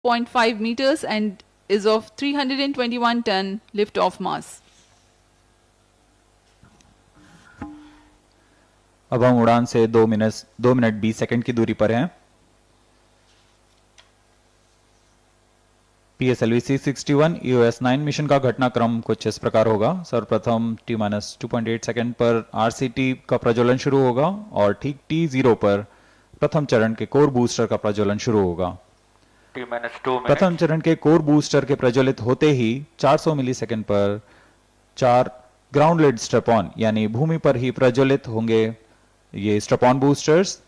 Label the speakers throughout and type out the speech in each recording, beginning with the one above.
Speaker 1: 0.5 meters and is of 321 ton lift-off mass.
Speaker 2: अब हम उड़ान से 2 मिनट 20 सेकंड की दूरी पर हैं। PSLV C61 EOS-9 मिशन का घटनाक्रम कुछ इस प्रकार होगा। सर्वप्रथम T-2.8 सेकंड पर RCT का प्रज्वलन शुरू होगा और ठीक T0 पर प्रथम चरण के कोर बूस्टर का प्रज्वलन शुरू होगा। प्रथम चरण के कोर बूस्टर के प्रज्वलित होते ही 400 मिलीसेकंड पर 4 ग्राउंड लेड स्ट्रैप-ऑन यानी भूमि पर ही प्रज्वलित होंगे ये स्ट्रैप-ऑन बूस्टर्स।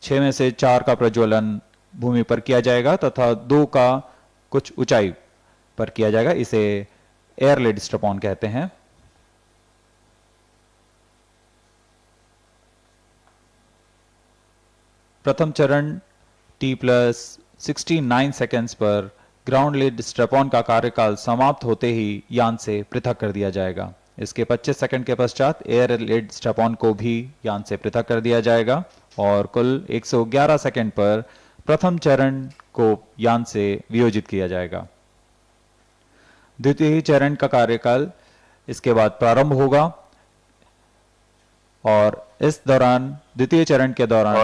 Speaker 2: 6 में से 4 का प्रज्वलन भूमि पर किया जाएगा तथा 2 का कुछ ऊंचाई पर किया जाएगा। इसे एयर लेड स्ट्रैप-ऑन कहते हैं। प्रथम चरण T+69 सेकेंड्स पर ग्राउंड लेड स्ट्रैप-ऑन का कार्यकाल समाप्त होते ही यान से पृथक कर दिया जाएगा। इसके 25 सेकंड के पश्चात एयर लेड स्ट्रैप-ऑन को भी यान से पृथक कर दिया जाएगा और कुल 111 सेकंड पर प्रथम चरण को यान से वियोजित किया जाएगा। द्वितीय चरण का कार्यकाल इसके बाद प्रारंभ होगा और इस दौरान द्वितीय चरण के दौरान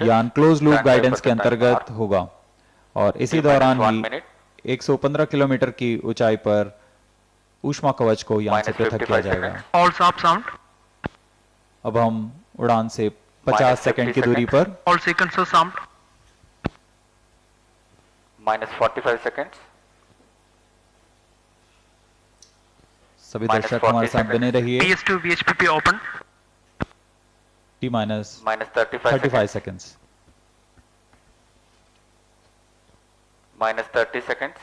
Speaker 2: यान क्लोज लूप गाइडेंस के अंतर्गत होगा और इसी दौरान ही 115 किलोमीटर की ऊंचाई पर ऊष्मा कवच को यान से पृथक किया जाएगा। अब हम उड़ान से 50 सेकंड की दूरी पर
Speaker 3: -45 seconds.
Speaker 2: सभी दर्शक हमारे साथ बने रहिए।
Speaker 4: PS2 VHPP open.
Speaker 2: T-35 seconds.
Speaker 3: -30 seconds.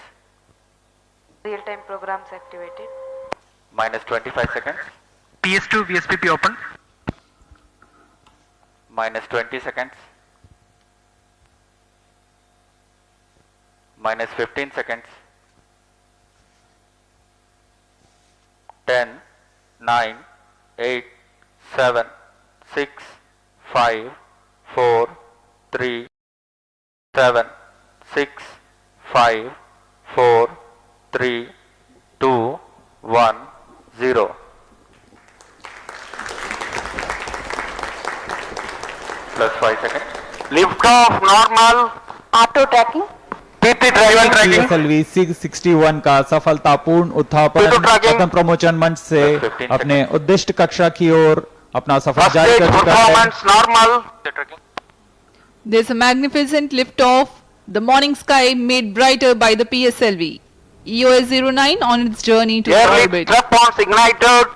Speaker 5: Real-time programs activated.
Speaker 3: -25 seconds.
Speaker 4: PS2 VSPP open.
Speaker 3: -20 seconds. -15 seconds. 10, 9, 8, 7, 6, 5, 4, 3, 7, 6, 5, 4, 3, 2, 1, 0. +5 seconds.
Speaker 4: Lift off normal.
Speaker 5: Auto tracking.
Speaker 4: PT driver tracking.
Speaker 2: PSLV C61 का सफलतापूर्ण उत्थापन प्रथम प्रमोचन मंच से अपने उद्दिष्ट कक्षा की ओर अपना सफर जारी कर चुका है।
Speaker 4: Performance normal.
Speaker 1: There's a magnificent lift-off, the morning sky made brighter by the PSLV. EOS-09 on its journey to
Speaker 4: Air lead
Speaker 1: orbit.
Speaker 4: strap-ons ignited.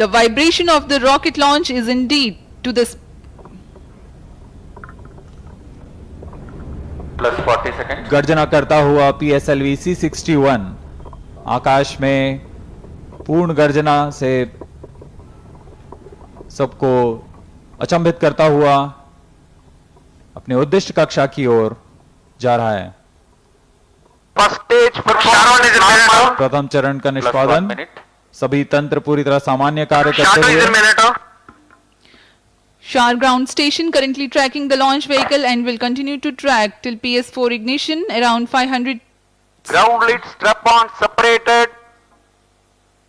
Speaker 1: The vibration of the rocket launch is indeed to the
Speaker 3: +40 seconds.
Speaker 2: गर्जना करता हुआ PSLV C61 आकाश में पूर्ण गर्जना से सबको अचंभित करता हुआ अपने उद्दिष्ट कक्षा की ओर जा रहा है।
Speaker 4: First stage performance normal.
Speaker 2: प्रथम चरण का
Speaker 3: +1
Speaker 2: निष्पादन
Speaker 3: minute.
Speaker 2: सभी तंत्र पूरी तरह सामान्य कार्य करते
Speaker 4: Shadow is
Speaker 2: हुए
Speaker 4: a minute.
Speaker 1: Shar ground station currently tracking the launch vehicle and will continue to track till PS4 ignition around 500.
Speaker 4: Ground lead strap-on separated.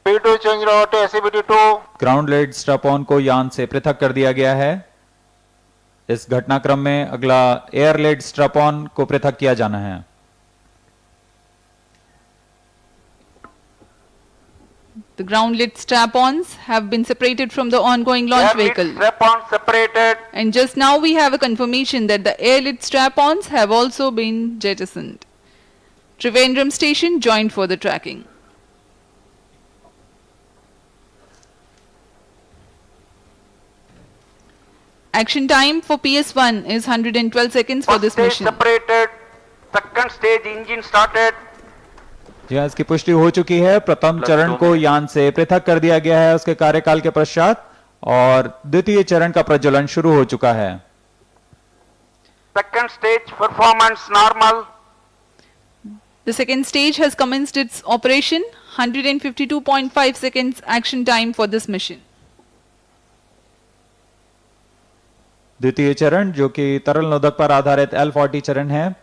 Speaker 4: P2 change over to SCBT2.
Speaker 2: Ground lit strap on को यान से पृथक कर दिया गया है। इस घटनाक्रम में अगला एयर लेड स्ट्रैप-ऑन को पृथक किया जाना है।
Speaker 1: The ground lit strap-ons have been separated from the ongoing launch
Speaker 4: Air lead
Speaker 1: vehicle.
Speaker 4: strap-on separated.
Speaker 1: And just now we have a confirmation that the air lit strap-ons have also been jettisoned. Trivandrum station joined for the tracking. Action time for PS1 is 112 seconds for
Speaker 4: First
Speaker 1: this
Speaker 4: stage
Speaker 1: mission.
Speaker 4: separated. Second stage engine started.
Speaker 2: जी हाँ, इसकी पुष्टि हो चुकी है। प्रथम चरण को यान से पृथक कर दिया गया है उसके कार्यकाल के पश्चात और द्वितीय चरण का प्रज्वलन शुरू हो चुका है।
Speaker 4: Second stage performance normal.
Speaker 1: The second stage has commenced its operation. 152.5 seconds action time for this mission.
Speaker 2: द्वितीय चरण जो कि तरल नोदक पर आधारित L40 चरण है,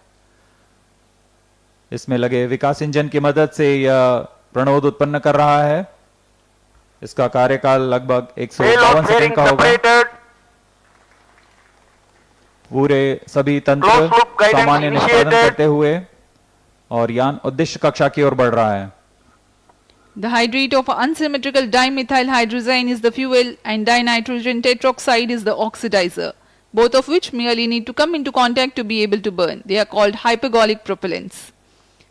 Speaker 2: इसमें लगे विकास इंजन की मदद से यह प्रणोद उत्पन्न कर रहा है। इसका कार्यकाल लगभग 152 सेकंड का होगा। पूरे सभी तंत्र
Speaker 4: Closed loop guidance
Speaker 2: सामान्य निष्पादन
Speaker 4: initiated.
Speaker 2: करते हुए और यान उद्देश्य कक्षा की ओर बढ़ रहा है।
Speaker 1: The hydrate of unsymmetrical dimethyl hydrazine is the fuel and dinitrogen tetroxide is the oxidizer, both of which merely need to come into contact to be able to burn. They are called hypergolic propellants.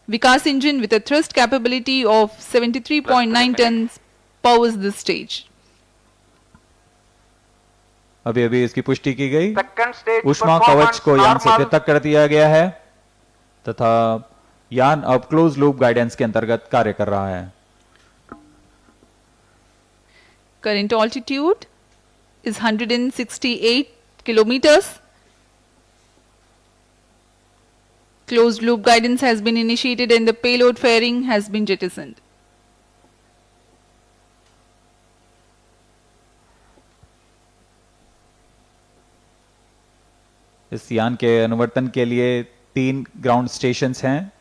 Speaker 1: Vikas engine with a thrust capability of 73.9 tons powers this stage.
Speaker 2: अभी अभी इसकी पुष्टि की गई।
Speaker 4: Second stage
Speaker 2: ऊष्मा
Speaker 4: performance
Speaker 2: कवच को यान से
Speaker 4: normal.
Speaker 2: पृथक कर दिया गया है तथा यान अब क्लोज लूप गाइडेंस के अंतर्गत कार्य कर रहा है।
Speaker 1: Current altitude is 168 kilometers. Closed loop guidance has been initiated and the payload fairing has been jettisoned.
Speaker 2: इस यान के अनुवर्तन के लिए 3 ग्राउंड स्टेशंस हैं।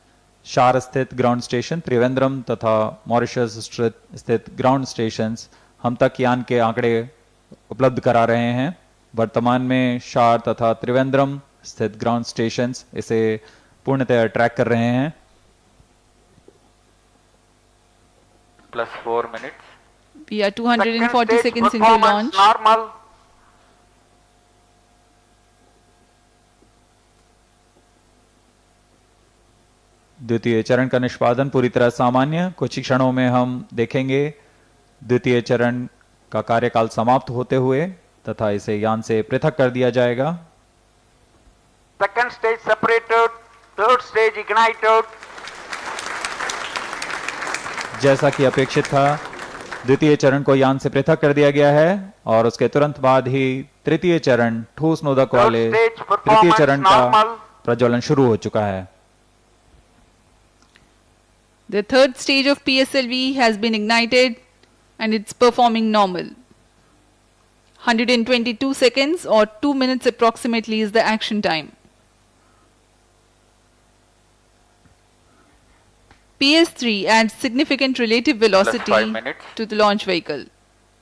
Speaker 2: शार स्थित ग्राउंड स्टेशन, त्रिवेंद्रम तथा मॉरिशस स्थित ग्राउंड स्टेशंस हम तक यान के आंकड़े उपलब्ध करा रहे हैं। वर्तमान में शार तथा त्रिवेंद्रम स्थित ग्राउंड स्टेशंस इसे पूर्णतः ट्रैक कर रहे हैं।
Speaker 3: Plus 4 minutes.
Speaker 1: We are 240
Speaker 4: Second stage
Speaker 1: seconds into
Speaker 4: performance
Speaker 1: launch.
Speaker 4: normal.
Speaker 2: द्वितीय चरण का निष्पादन पूरी तरह सामान्य। कुछ ही क्षणों में हम देखेंगे द्वितीय चरण का कार्यकाल समाप्त होते हुए तथा इसे यान से पृथक कर दिया जाएगा।
Speaker 4: Second stage separated. Third stage ignited.
Speaker 2: जैसा कि अपेक्षित था, द्वितीय चरण को यान से पृथक कर दिया गया है और उसके तुरंत बाद ही तृतीय चरण ठोस नोदक वाले
Speaker 4: Third stage
Speaker 2: तृतीय
Speaker 4: performance
Speaker 2: चरण का
Speaker 4: normal.
Speaker 2: प्रज्वलन शुरू हो चुका है।
Speaker 1: The third stage of PSLV has been ignited and it's performing normal. 122 seconds or 2 minutes approximately is the action time. PS3 adds significant relative velocity
Speaker 3: 5 minutes.
Speaker 1: to the launch vehicle.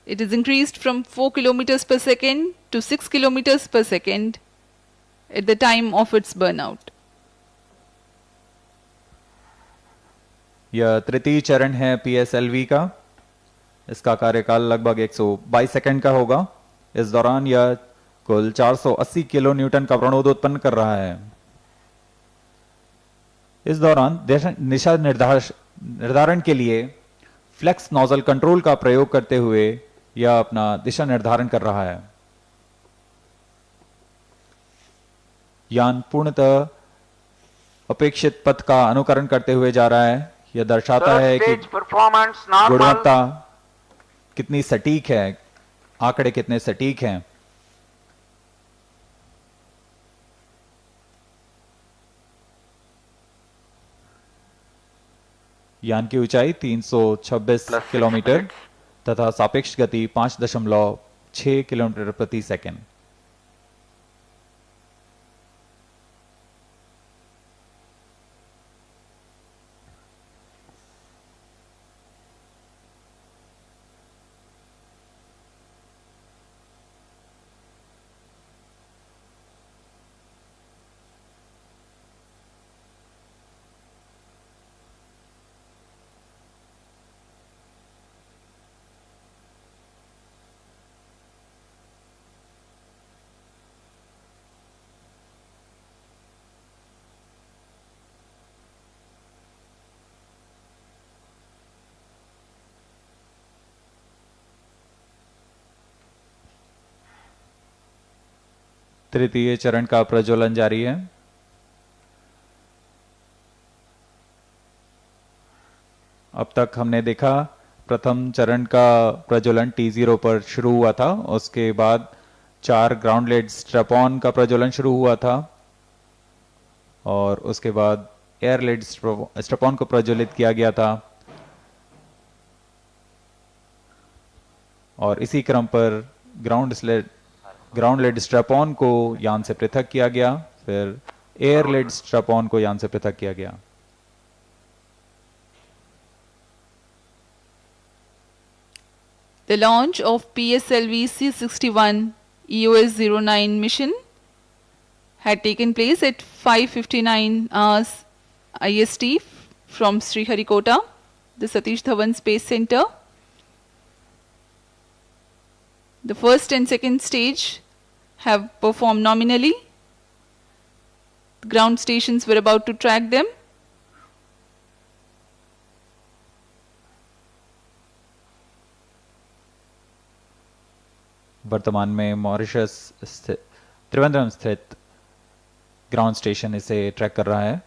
Speaker 1: It is increased from 4 kilometers per second to 6 kilometers per second at the time of its burnout.
Speaker 2: यह तृतीय चरण है PSLV का। इसका कार्यकाल लगभग 122 second का होगा। इस दौरान यह कुल 480 किलो न्यूटन का प्रणोद उत्पन्न कर रहा है। इस दौरान दिशा निर्धारण के लिए फ्लेक्स नोजल कंट्रोल का प्रयोग करते हुए यह अपना दिशा निर्धारण कर रहा है। यान पूर्णतः अपेक्षित पथ का अनुकरण करते हुए जा रहा है। यह दर्शाता
Speaker 4: Third
Speaker 2: है कि
Speaker 4: stage performance normal.
Speaker 2: गुणवत्ता कितनी सटीक है, आंकड़े कितने सटीक हैं। यान की ऊंचाई 326
Speaker 3: Plus 6
Speaker 2: किलोमीटर
Speaker 3: minutes.
Speaker 2: तथा सापेक्ष गति 5.6 किलोमीटर प्रति सेकंड। तृतीय चरण का प्रज्वलन जारी है। अब तक हमने देखा प्रथम चरण का प्रज्वलन T0 पर शुरू हुआ था, उसके बाद 4 ग्राउंड लेड स्ट्रैप-ऑन का प्रज्वलन शुरू हुआ था और उसके बाद एयर लेड स्ट्रैप-ऑन को प्रज्वलित किया गया था और इसी क्रम पर ground ground lit strap on को यान से पृथक किया गया, फिर एयर लेड स्ट्रैप ऑन को यान से पृथक किया गया।
Speaker 1: The launch of PSLV C61 EOS-09 mission had taken place at 5:59 hours IST from Sriharikota, the Satish Dhawan Space Center. The first and second stage have performed nominally. Ground stations were about to track them.
Speaker 2: वर्तमान में Mauritius स्थित त्रिवेंद्रम स्थित ground station इसे track कर रहा है।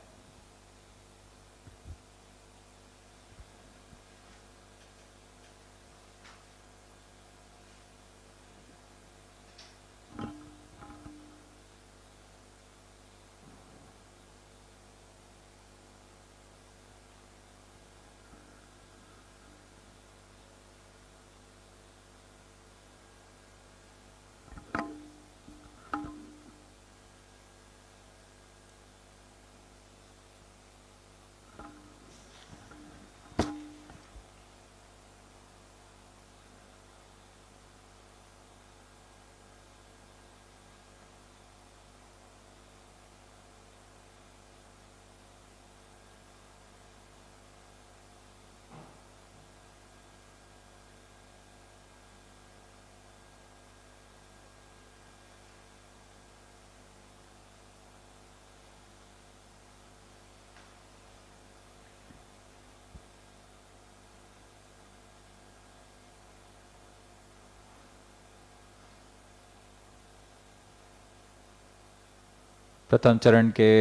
Speaker 2: प्रथम चरण के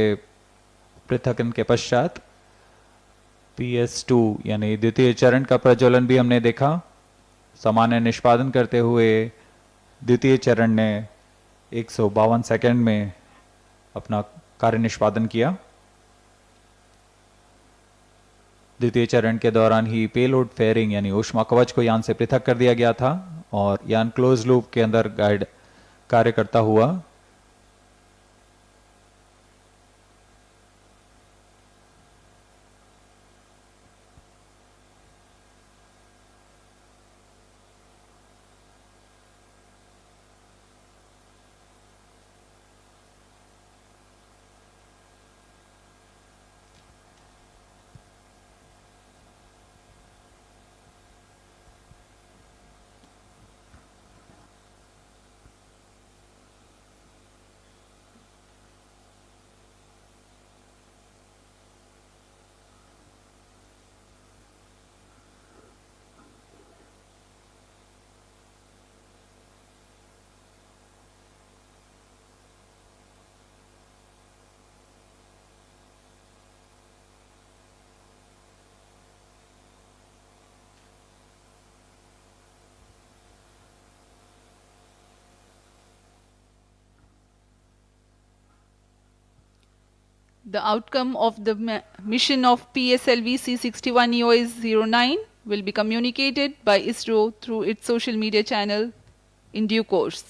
Speaker 2: पृथकन के पश्चात PS2 यानी द्वितीय चरण का प्रज्वलन भी हमने देखा। सामान्य निष्पादन करते हुए द्वितीय चरण ने 152 सेकंड में अपना कार्य निष्पादन किया। द्वितीय चरण के दौरान ही पेलोड फेयरिंग यानी ऊष्मा कवच को यान से पृथक कर दिया गया था और यान क्लोज लूप के अंदर गाइड कार्य करता हुआ
Speaker 1: The outcome of the mission of PSLV C61 EOS-09 will be communicated by ISRO through its social media channel in due course.